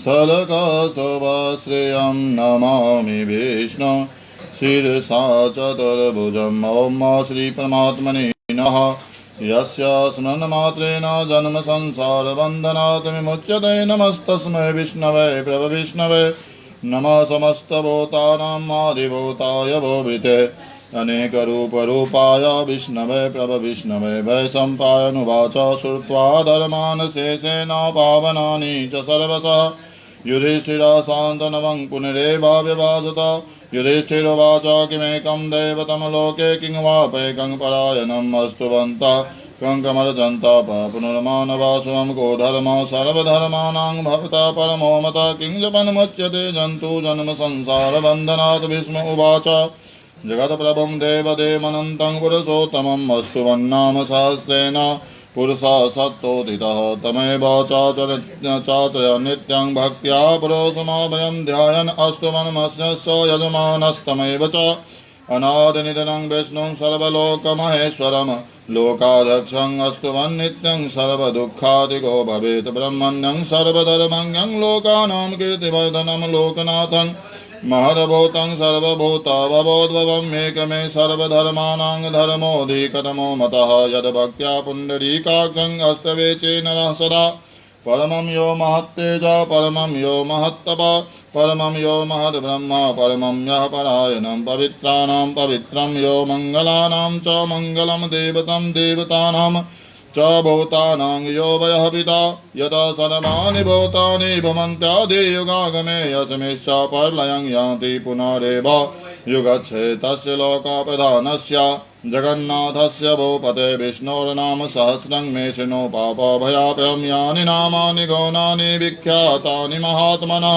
सलकसुभश्रियं नमामि विष्णु शीर्षा चतुर्भुजम्। ॐ श्रीपरमात्मने नमः। यस्य स्मरणमात्रेण जन्म संसारबन्धनात् विमुच्यते। नमस्तस्मै विष्णवे प्रभविष्णवे। नमः समस्तभूतानां आदिभूताय भूभृते अनेकरूपरूपाय विष्णवे प्रभविष्णवे। वैशम्पायनुवाच श्रुत्वा धर्मान् शेषेण पावनानि च सर्वशः युधिष्ठिरः शान्तनवं पुनरेवाव्यभाषत। युधिष्ठिरोवाच किमेकं दैवतं लोके किं वापैकं परायणम् अस्तुवन्तः कङ्कमर्जन्तः पुनर्मानवासुवं को धर्मः सर्वधर्माणां भवता परमो मतः किं जपन्मुच्यते जन्तु जन्म संसारबन्धनात्। भीष्म उवाच जगत्प्रभुं देवदेवमनन्तं पुरुषोत्तमम् अस्तुवन्नाम सहस्रेण पुरुषः सत्तोदितः तमेव चाचर्य नित्यं भक्त्या पुरुषमभयं ध्यायन् अस्तुवन्मस्य यजमानस्तमेव च अनादिनिधनं विष्णुं सर्वलोकमहेश्वरं लोकाध्यक्षं अस्तुवन् नित्यं सर्वदुःखादिको भवेत् ब्रह्मण्यं सर्वधर्मज्ञं लोकानां कीर्तिवर्धनं लोकनाथं महद्भूतं सर्वभूतावबोधवम् एकमे सर्वधर्माणां धर्मोऽधिकतमो मतः यद्भक्त्या पुण्डरीकाक्षं अस्तवेचेन सदा परमं यो महत्तेज परमं यो महत्तप परमं यो महद्ब्रह्म परमं यः परायणं पवित्राणां पवित्रं यो मङ्गलानां च मङ्गलं देवतं देवतानां च भूतानां यो वयः पिता यतः सर्वाणि भूतानि भवन्त्यादियुगागमे यस्मिंश्च प्रलयं यान्ति पुनरेव युगच्छेत् तस्य लोकप्रधानस्य जगन्नाथस्य भूपते विष्णोर्नाम सहस्रं मे शृणु पापभयाभयं यानि नामानि गौणानि विख्यातानि महात्मनः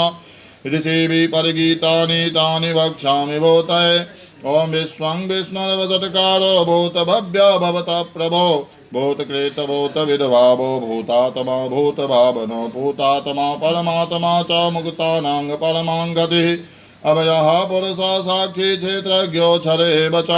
ऋषिभिः परिगीतानि तानि वक्ष्यामि भूतये। ॐ विश्वं विष्णुर्वचटकारो भूतभव्या भवतः प्रभो भूतकृत भूतविद्भावो भूतात्मा भूतभावनो भूतात्मा परमात्मा च मुक्तानां परमां गतिः अभयः पुरुषः साक्षी क्षेत्रज्ञोऽक्षरेव च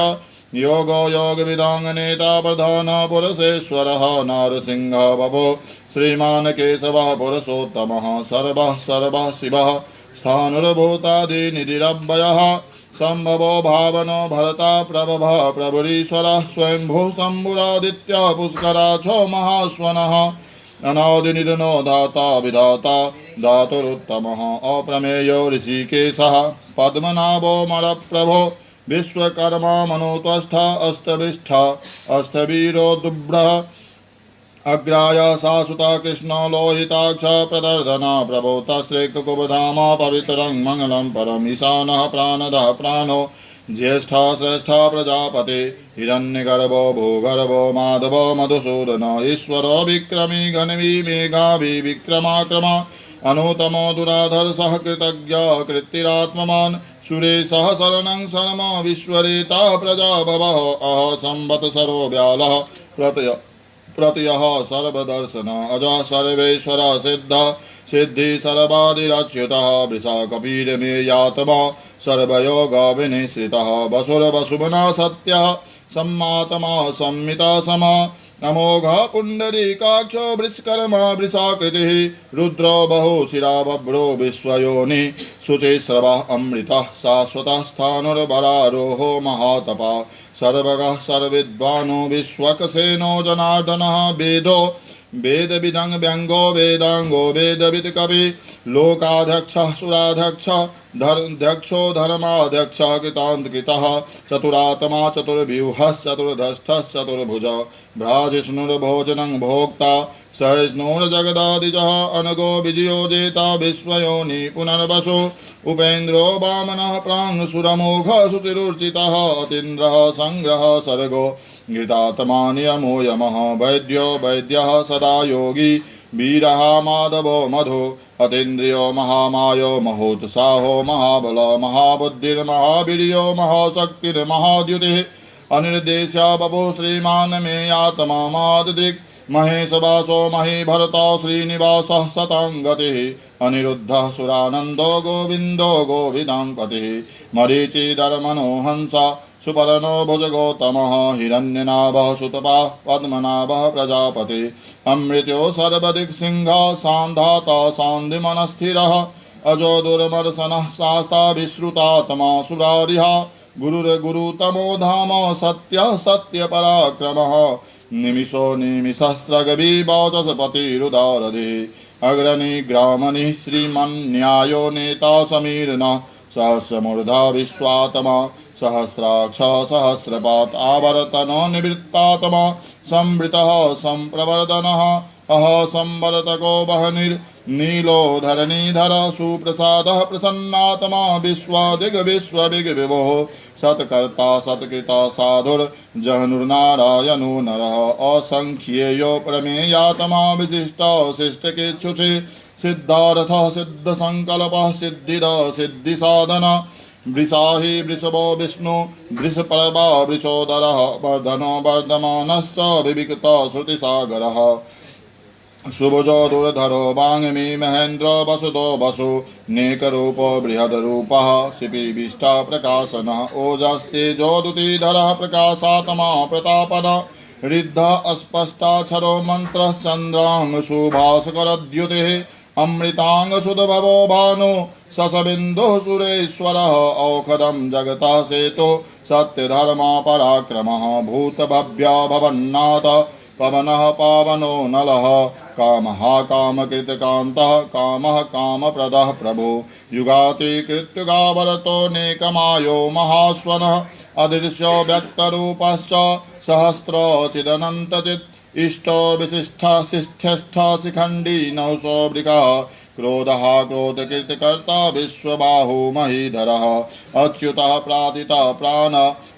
योगो योगविदाङ्गनेता प्रधान पुरुषेश्वरः नारसिंहः बभो श्रीमान् केशवः पुरुषोत्तमः सर्वः सर्वः शिवः स्थाणुर्भूतादिनिधिरव्ययः सम्भवो भावनो भरता प्रभवः प्रभुरीश्वरः स्वयंभू शम्भुरादित्य पुष्कराक्षो महाश्वनः अनादिनिधनो दाता विधाता धातुरुत्तमः अप्रमेयो ऋषिकेशः पद्मनाभो मलप्रभो विश्वकर्मा मनुत्वस्था अस्तविष्ठा अस्तवीरो दुभ्रः अग्राय शाश्वता कृष्ण लोहिताक्ष प्रदर्दना प्रभोतस्त्रेकुबधाम पवित्रं मंगलं परम ईशानः प्राणदः प्राणो ज्येष्ठा श्रेष्ठा प्रजापति हिरण्यगर्भो भूगर्भो माधवो मधुसूदन ईश्वरो विक्रमी घनवी मेघाभि विक्रमाक्रमा अनुतमो दुराधर्षः कृतज्ञ कृत्तिरात्मवान् सुरेशः शरणं शर्म विश्वरेता प्रजा भवः अह संवत्सरो व्यालः प्रत्ययः सर्वदर्शन अजः सर्वेश्वर सिद्ध सिद्धि सर्वादिरच्युतः वृषा कपीरमेयात्मा सर्वयोगविनिश्रितः वसुरवसुमना सत्यः सम्मात्मा संमिता समा अमोघः पुण्डरीकाक्षो वृषकर्मा वृषाकृतिः रुद्रो बहुशिरा बभ्रो विश्वयोनि शुचिस्रवः अमृतः शाश्वतः स्थाणुर्बलारोहो महातपः सर्वगः सर्वविद्वानो विश्वक्सेनो जनार्दनः वेदो वेदविदं व्यङ्गो वेदाङ्गो वेदवित् कवि लोकाध्यक्षः सुराध्यक्षः धर्मध्यक्षो धर्माध्यक्षः कृतान्तकृतः चतुरात्मा चतुर्व्यूहः चतुर्धष्टः चतुर्भुज भ्राजिष्णुर्भोजनं भोक्ता सहिष्णुर्जगदादिजः अनगो विजयो जेता विश्वयोनि पुनर्वसु उपेन्द्रो वामनः प्राङ्सुरमोघः शुचिरुर्चितः अतीन्द्रः संग्रहः सर्गो घृतात्मा नियमो यमः वैद्यो वैद्यः सदा योगी वीरः माधवो मधु अतीन्द्रियो महामायो महोत्साहो महाबल महाबुद्धिर्महावीर्यो महाशक्तिर्महाद्युतिः अनिर्देश्य बभो श्रीमान् मे आत्मा मादृक् महेशवासो महीभरतो श्रीनिवासः सताङ्गतिः अनिरुद्धः सुरानन्दो गोविन्दो गोविदां पतिः मरीचिधर्मनो हंसा सुपर्णो भुजगौतमः हिरण्यनाभः सुतपा पद्मनाभः प्रजापति अमृत्यो सर्वदिक्सिंहः सान्धाता सान्धिमनस्थिरः अजो दुर्मर्शनः शास्ता विश्रुतात्मा सुरारिः गुरुर्गुरुतमो धाम सत्यः सत्यपराक्रमः निमिषो निमिषस्त्रगवीवाचस्पतिरुदारधिः अग्रणी ग्रामणि श्रीमन्न्यायो नेता समीर्णः सहस्रमूर्धा विश्वात्मा सहस्राक्ष सहस्रपात आवर्तनो निवृत्तात्मा संवृतः संप्रवर्धनः अह संवर्तको वहनिर्नीलो धरणीधर सुप्रसादः प्रसन्नात्मा विश्वदिग्विश्वविग्विभुः सत्कर्ता सत्कृता साधुर्जहनुर्नारायणो नरः असंख्येयो प्रमेयात्मा विशिष्टशिष्टकेच्छुषे सिद्धार्थः सिद्धसङ्कल्पः सिद्धिद सिद्धिसाधन वृषाहि वृषभो विष्णु वृषपर्वा वृषोदरः वर्धनो वर्धमानश्च विविक्त श्रुतिसागरः सुभुजो दुर्धरो वाङ्मी महेन्द्र वसुदो वसु नेकरूपो बृहद्रूपः शिपिविष्टा प्रकाशनः ओजस्तेजोदुतिधरः प्रकाशात्मा प्रतापन ऋद्धः अस्पष्टाक्षरो मन्त्रः चन्द्राङ्गशुभास्करद्युतिः अमृताङ्गसुधभवो भानु ससबिन्दुः सुरेश्वरः औषधं जगतः सेतु सत्यधर्मा पराक्रमः भूतभव्या भवन्नाथ पवनः पावनो नलः कामः कामकृतकान्तः कामः कामप्रदः प्रभो युगातिकृत्युगावरतो नेकमायो महास्वनः अदृश्यो व्यक्तरूपश्च सहस्रचिदनन्तचित् इष्टो विशिष्टः शिष्ठ्यस्थः शिखण्डी नहुषो वृकः क्रोधः क्रोधकीर्तिकर्ता विश्वबाहु महीधरः अच्युतः प्रातितः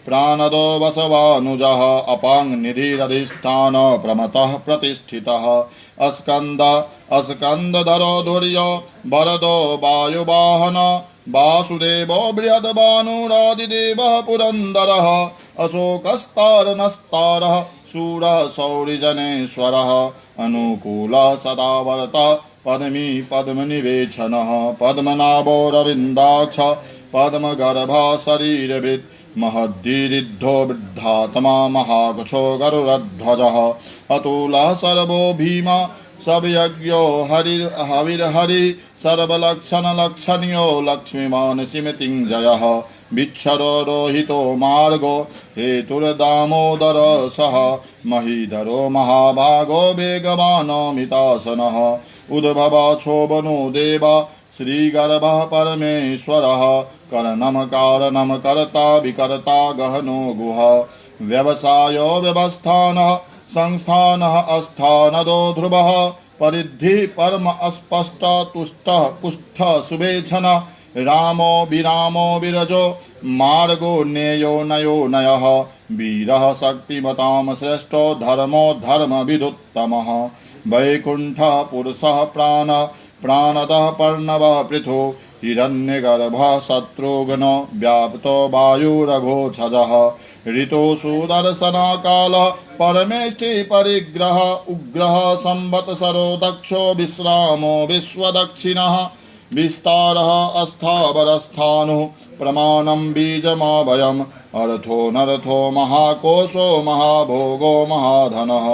प्राणदो वसवानुजः अपाङ्निधिरधिष्ठान प्रमतः प्रतिष्ठितः अस्कन्दधरो धुर्यो वरदो वायुवाहन वासुदेवो बृहद्भानुरादिदेवः पुरन्दरः अशोकस्तारनस्तारः शूरः शौरिजनेश्वरः अनुकूलः सदावर्तः पद्मी पद्मनिवेशनः पद्मनाभो रविन्दाक्ष पद्मगर्भः शरीरभृत् महद्दीरिद्धो वृद्धात्मा महाकुशो गरुडध्वजः अतुलः सर्वो भीमा सबयज्ञो हविर्हरि सर्वलक्षणलक्षणीयो लक्ष्मीमान् सिमतिञ्जयः विच्छरो रोहितो मार्गो हेतुर्दामोदर सः महीधरो महाभागो वेगवानमितासनः उद्भवक्षोभनो देव श्रीगर्भः परमेश्वरः करणं कारणं कर्ता विकर्ता गहनो गुह व्यवसायो व्यवस्थानः संस्थानः अस्थानदो ध्रुवः परिद्धि परम अस्पष्ट तुष्टः पुष्टः सुवेक्षण रामो विरामो विरजो मार्गो नेयो नयो नयः वीरः शक्तिमतां श्रेष्ठो धर्मो धर्मविदुत्तमः वैकुण्ठः पुरुषः प्राणदः पर्णवः पृथो हिरण्यगर्भः शत्रुघ्नो व्याप्तो वायुरघोषजः ऋतो सुदर्शनकालः परमेष्टि परिग्रह उग्रः संवत्सरो दक्षो विश्रामो विश्वदक्षिणः विस्तारः अस्थावरस्थाणुः प्रमाणं बीजमभयम् अर्थो नर्थो महाकोशो महाभोगो महाधनः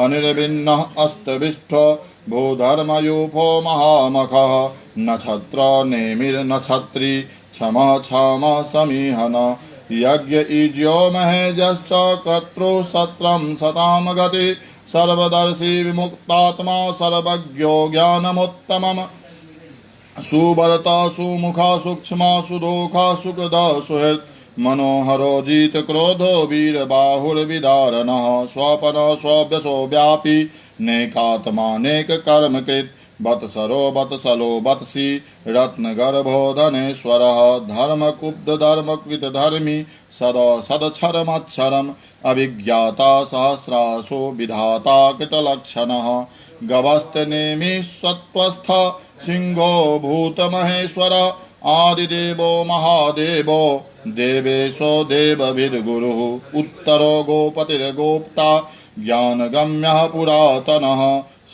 अनिर्विण्णः अस्तविष्ठो भूधर्मयूपो महामखः नक्षत्र नेमिर्नक्षत्री क्षमः क्षमः समीहन यज्ञ ईज्यो महेजश्च कर्तृ सत्रं सतां गति सर्वदर्शी विमुक्तात्मा सर्वज्ञो ज्ञानमुत्तमम् सुवर्ता सुमुखा सूक्ष्मा सुदोखा सुखदा सुहृत् मनोहरो जित क्रोधो वीरबाहुर्विदारणः स्वपन स्वव्यसो व्यापी नेकात्मानेक कर्मकृत् वत्सरो वत्सलो वत्सी रत्नगर्भो धनेश्वरः धर्मकुब्ध धर्मकृत धर्मी सदा सदक्षरमक्षरम् अभिज्ञाता सहस्रासो विधाता कृतलक्षणः गवस्तनेमि सत्त्वस्थ सिंहो भूतमहेश्वर आदिदेवो महादेवो देवेशो देवविद्गुरुः उत्तरो गोपतिर्गोप्ता ज्ञानगम्यः पुरातनः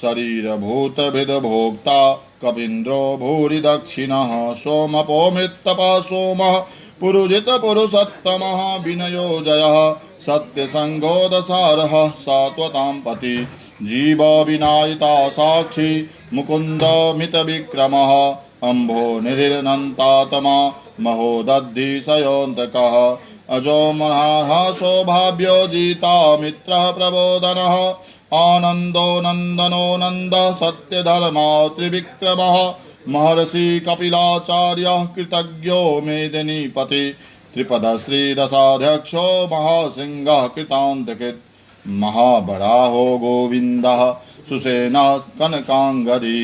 शरीरभूतविद्भोक्ता कपीन्द्रो भूरि दक्षिणः सोमपो मृत्तपः सोमः पुरुजित पुरुषोत्तमः विनयो जयः सत्यसंगो दसारः सात्वतां पति जीव विनायिता साक्षी मुकुंद मित विक्रमः अम्भो निधिरनन्तात्मा महोदधिशयोऽन्तकः अजो महासो भाव्यो जीता मित्रः प्रबोधनः आनन्दो नन्दनो नन्द सत्यधर्मा त्रिविक्रमः महर्षि कपिलाचार्यः कृतज्ञो मेदिनीपति त्रिपदश्रीदशाध्यक्षो महासिंहः कृतान्तकृत् महाबराहो गोविन्दः सुसेनः कनकाङ्गदी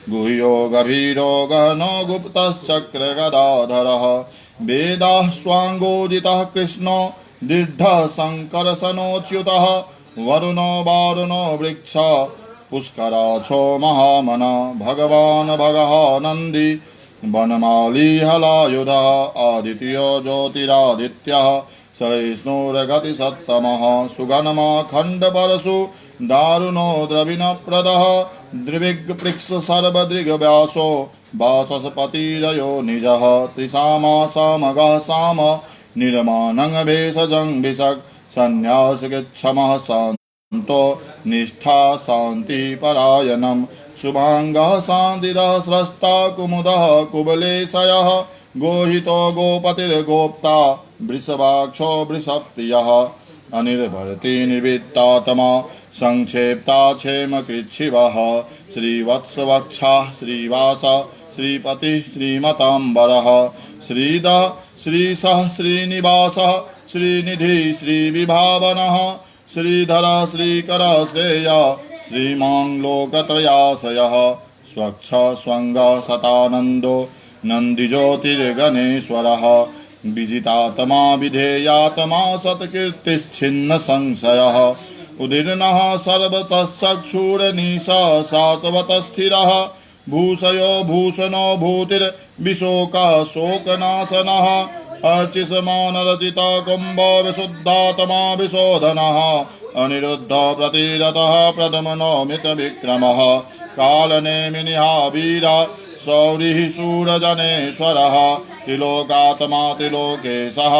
गुह्यो गभीरो गहनो गुप्तश्चक्रगदाधरः वेदाः स्वाङ्गोजितः कृष्णो दृढः शङ्करसनोच्युतः वरुणो वारुणो वृक्ष पुष्कराक्षो महामना भगवान् भगः नन्दी वनमाली हलायुधः आदित्यो ज्योतिरादित्यः सहिष्णुर्गतिसत्तमः सुगनमा खण्डपरशु दारुणो द्रविणप्रदः द्विविगपृक्ष सर्वदृग्व्यासो वाचस्पतिरयो निजः त्रिसामा सामगः साम निर्माणं भेषजं विशक् संन्यासगच्छमः शान्तो निष्ठा शान्तिपरायणं शुभाङ्गः शान्तिरः स्रष्टा कुमुदः कुबलेशयः गोहितो गोपतिर्गोप्ता वृषभाक्षो वृषप्रियः अनिर्भरति निर्वित्तात्मा संक्षेप्ता क्षेमकृच्छिवः श्रीवत्सवक्षः श्रीवास श्रीपतिः श्रीमताम्बरः श्रीदः श्रीशः श्रीनिवासः श्रीनिधि श्रीविभावनः श्रीधरः श्रीकरः श्रेयः श्रीमान् लोकत्रयाश्रयः स्वच्छ स्वङ्गः सतानन्दो नन्दिज्योतिर्गणेश्वरः विजितात्मा विधेयात्मा सत्कीर्तिश्छिन्न संशयः उदीर्णः सर्वतश्चक्षुरनीशः सात्वतस्थिरः भूषयो भूषणो भूतिर्विशोकः शोकनाशनः अर्चिषमानरचिता कुम्भ विशुद्धात्मा विशोधनः अनिरुद्ध प्रतिरतः प्रथमनोमित विक्रमः कालनेमिनिहा वीरा सौरिः शूरजनेश्वरः त्रिलोकात्मा त्रिलोकेशः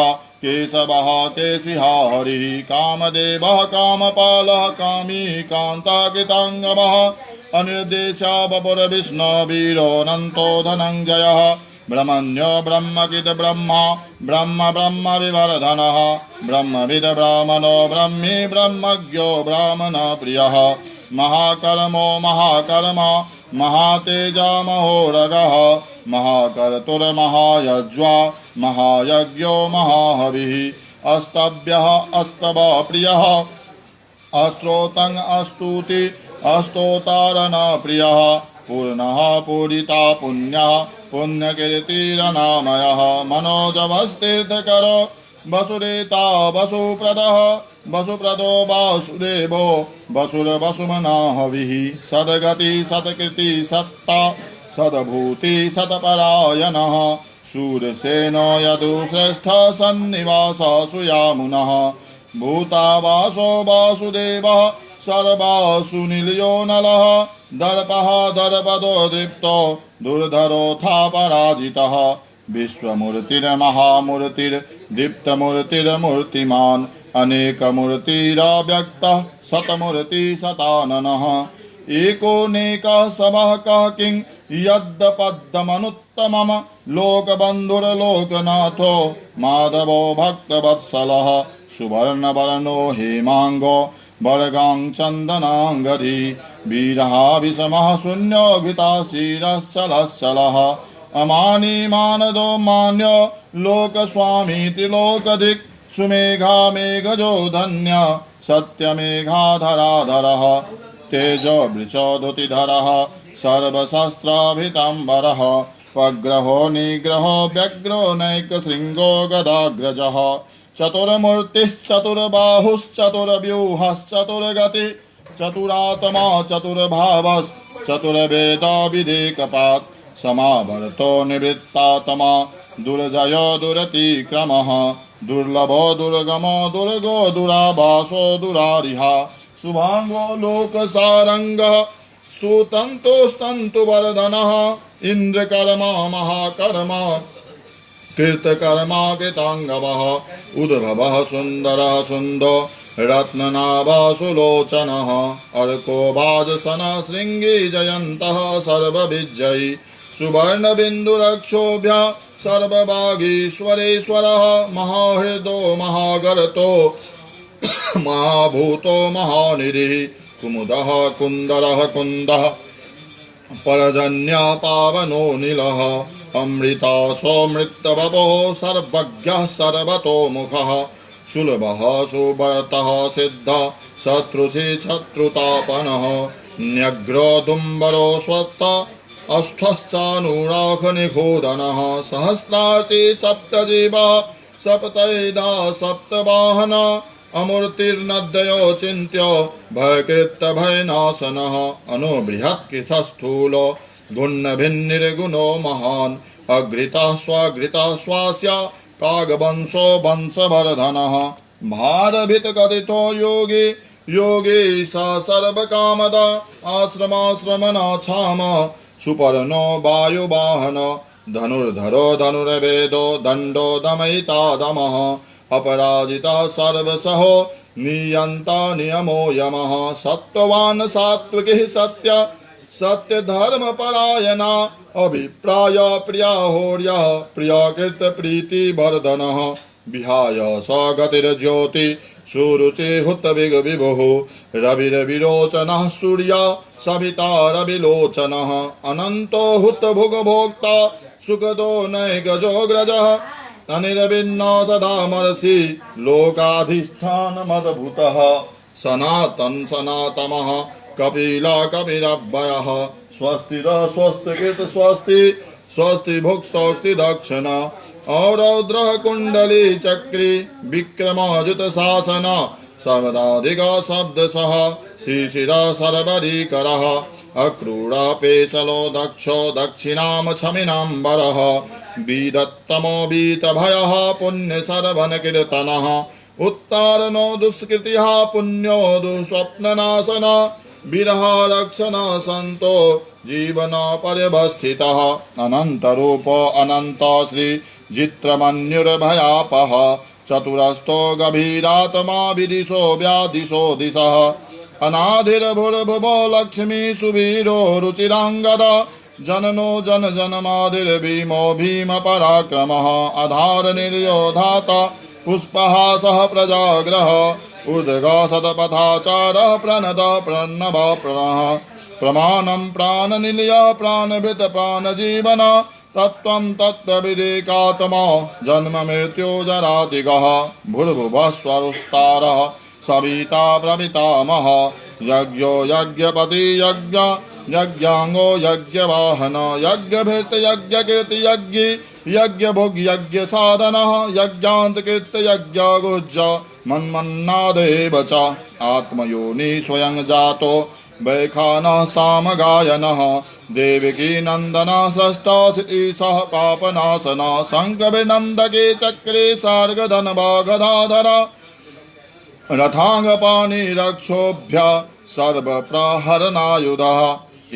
केशवः केशिहा हरिः कामदेवः कामपालः कामी कान्ताकृताङ्गमः अनिर्देशा वपुरविष्णुवीरोऽनन्तो धनञ्जयः ब्रह्मण्यो ब्रह्मकिद ब्रह्मा ब्रह्म ब्रह्म विवर्धनः ब्रह्मविद ब्राह्मणो ब्रह्मी ब्रह्मज्ञो ब्राह्मण प्रियः महाकर्मो महाकर्मा महातेजा महोरगः महाकर्तुर्महायज्वा महायज्ञो महाहविः अस्तभ्यः अस्तवा प्रियः अस्तोतं अस्तुति अस्तोतारण प्रियः पूर्णः पूरिता पुण्यः पुण्यकीर्तिरनामयः मनोजवस्तीर्थकरो वसुरेता वसुप्रदः वसुप्रदो वासुदेवो वसुरवसुमना हविः सद्गति सत्कृति सत्ता सद्भूति सत्परायणः शूरसेनो यदुश्रेष्ठ सन्निवासः सुयामुनः भूतावासो वासुदेवः सर्वासु निलयो नलः दर्पः दर्पदो दृप्तो दुर्धरोऽथा पराजितः विश्वमूर्तिर्महामूर्तिर्दीप्तमूर्तिर्मूर्तिमान् अनेकमूर्तिरव्यक्तः शतमूर्तिशताननः एकोनेकः समः कः किं यद्पद्मनुत्तमं लोकबन्धुर्लोकनाथो माधवो भक्तवत्सलः सुवर्णवर्णो हेमाङ्गो वर्गाङ्चन्दनाङ्गधी वीरः विषमः शून्यो घृताशीरश्चलश्चलः अमानी मानदो मान्यो लोकस्वामी त्रिलोकधिक् सुमेघा मेघजो धन्य सत्यमेघाधराधरः तेजो वृषोधुतिधरः सर्वशस्त्राभिताम्बरः पग्रहो निग्रहो व्यग्रो नैकशृङ्गो गदाग्रजः चतुर्मूर्तिश्चतुर्बाहुश्चतुर्व्यूहश्चतुर्गति चतुरात्मा चतुर्भावश्चतुर्वेदविधेकपात् समावर्तो निवृत्तात्मा दुर्जयो दुरतिक्रमः दुर्लभो दुर्गमो दुर्गो दुराभासो दुरारिहा शुभांगो लोकसारंगः स्तुतन्तु स्तन्तुवर्धनः इन्द्रकर्मा महाकर्मा कृतकर्मा कृताङ्गवः उद्भवः सुन्दरः सुन्दो रत्ननाभः सुलोचनः अर्को वाजसनः शृङ्गी जयन्तः सर्वविजयी सुवर्णबिन्दुरक्षोभ्यः सर्वभागीश्वरेश्वरः महाहृदो महागर्तो महाभूतो महानिधिः कुमुदः कुन्दरः कुन्दः परजन्य पावनो नीलः अमृता सौमृतवपो सर्वज्ञः सर्वतोमुखः सुलभः सुव्रतः सिद्धः शत्रुषि शत्रुतापनः न्यग्रोदुम्बरो स्वस्थ अस्वस्थश्चानुराखनिखोदनः सहस्रार्ची सप्तजीवः सप्तैधा सप्तवाहन अमूर्तिर्नद्यो चिन्त्य भयकृत भयनाशनः अनुबृहत्कृशस्थूलो गुणभिन्निर्गुणो महान् अग्रितः स्वगृतः स्वास्य प्राग्वंशो वंशवर्धनः भारभितकथितो योगी योगी स सर्वकामदा आश्रमाश्रमणाक्षाम सुपर्णो वायुवाहन धनुर्धरो धनुर्वेदो दण्डो दमयिता दमः अपराजिता सर्वसहो नियन्ता नियमो यमः सत्त्ववान् सात्विकः सत्य सत्यधर्मपरायणा अभिप्राय प्रियाहोर्यः प्रियकृतप्रीतिवर्धनः विहाय स गतिर्ज्योति सुरुचि हुतविभुः रविरविरोचनः सूर्य सविता रविलोचनः अनन्तो हुतभुग्भोक्ता सुखदो नैकजोऽग्रजः अनिर्विण्णो सदा महर्षि लोकाधिष्ठानमद्भुतः सनातन सनातमः कपिला कपिरव्ययः स्वस्तिद स्वस्तिकृत स्वस्ति स्वस्ति भुक् स्वस्ति दक्षिण औरौद्रः कुण्डली चक्री विक्रमाजुत शासन सर्वदाधिक शब्दसः शिशिरः सर्वरीकरः अक्रूरः पेशलो दक्षो दक्षिणां क्षमिनाम्बरः विदत्तमो वीतभयः पुण्यसर्वनकीर्तनः उत्तारणो दुष्कृतिः पुण्यो दुःस्वप्ननाशन विरहरक्षण सन्तो जीवन पर्यवस्थितः अनन्तरूप अनन्त श्री जित्रमन्युर्भयापः चतुरस्तो गभीरात्मा विदिशो व्यादिशो दिशः अनाधिर्भुर्भुवो लक्ष्मी सुवीरो रुचिराङ्गद जननो जन जनमादिर्भीमो भीम पराक्रमः आधार निर्योधाता पुष्पहासः प्रजाग्रह ऊर्ध्वः सतपथाचारः प्रणद प्रणव प्रणः प्रमाणं प्राणनिलय प्राणभृत प्राणजीवन तत्त्वं तत्त्वविदेकात्मा जन्म मृत्यु जरातिगः भूर्भुवः स्वरुस्तारः सविता प्रपितामह यज्ञो यज्ञपति यज्ञ यज्ञांगो यज्ञवाहन यज्ञभृत यज्ञकीर्ति यज्ञ यज्ञभोग यज्ञ साधनः यज्ञान्तकृत यज्ञगुज्ज मन्मन्नादेव च आत्मयोनि स्वयं जातो वैखानः सामगायनः देवकी नन्दनः स्रष्टाः पापनाशनः शङ्खविनन्दके चक्रे सार्गधनवागधाधर रथाङ्गपाणिरक्षोभ्य सर्वप्रहरणायुधः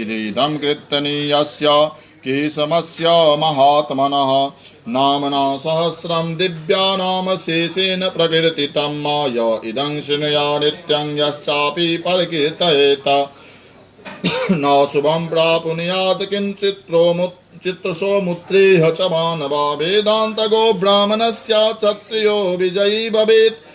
इदं कीर्तनीयस्य केशमस्य महात्मनः नाम्ना सहस्रं दिव्यानाम शेषेण प्रकीर्तितं य इदं शृणुया नित्यं यश्चापि परकीर्तयेत न शुभं प्राप्नुयात् चित्रसौमुत्रेह च मानवा वेदान्तगो ब्राह्मणस्य क्षत्रियो विजयी भवेत्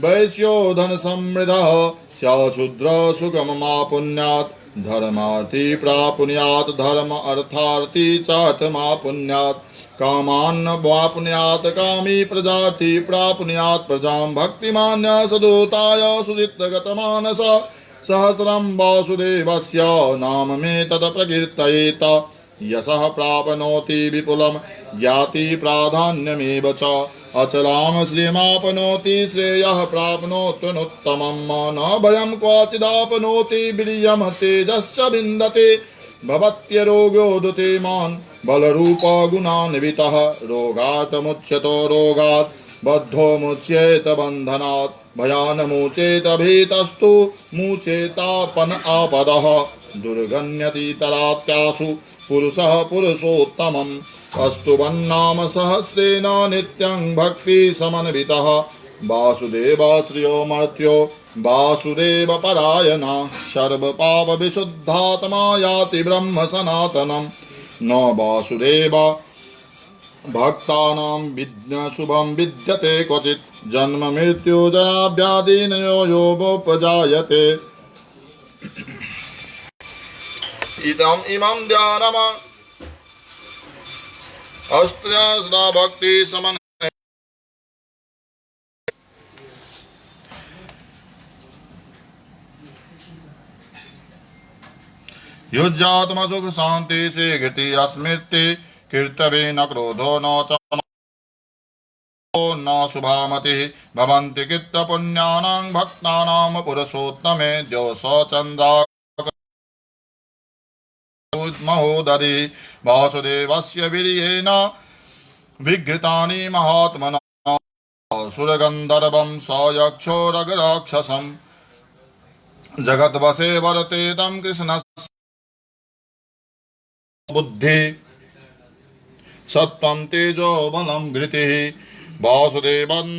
वैश्यो धनसमृद्धः स्याच्छूद्र सुखममापुण्यात् धर्मार्थी प्रापुण्यात् धर्म अर्थार्थी चार्थमापुण्यात् कामान्न वापुण्यात् कामी प्रजार्थी प्रापुण्यात् प्रजां भक्तिमान्य सदूताय सुचित्तगतमानस सहस्रं वासुदेवस्य नाम मे तत् प्रकीर्तयेत यशः प्राप्नोति विपुलं ज्ञाति प्राधान्यमेव च अचलां श्रियमाप्नोति श्रेयः प्राप्नोत्तमं न भयं क्वचिदाप्नोति वीर्यं तेजश्च विन्दते भवत्यरोगोदते मान् बलरूप गुणान्वितः रोगात् मुच्यतो रोगात् बद्धो मुच्येत बन्धनात् भयान्मुचेत भीतस्तु मुचेतापन आपदः दुर्गण्यति तरात्यासु पुरुषः पुरुषोत्तमम् कस्तुवन्नाम सहस्रेण नित्यं भक्ति समन्वितः वासुदेव श्रियो मर्त्यो वासुदेव परायण सर्वपाप विशुद्धात्मा याति ब्रह्म सनातनम् न वासुदेव भक्तानां विद्या शुभं विद्यते क्वचित् जन्म मृत्यु जरा व्याधिनयो योगोपजायते इमं ध्यानम अस्त्या भक्ति समन युज्यात्म सुख शांति से गति अस्मृति कीर्तवे न क्रोधो न च न शुभामतिः भवन्ति कित्त पुण्यानां भक्तानां पुरुषोत्तमे द्योष चन्द्रा महोदधि वासुदेवस्य वीर्येण विघृतानि महात्मना सुरगन्धर्वं स यक्षो रगराक्षसं जगद्वशे वरते तं कृष्णस्य बुद्धि सत्त्वं तेजो बलं धृतिः वासुदेवं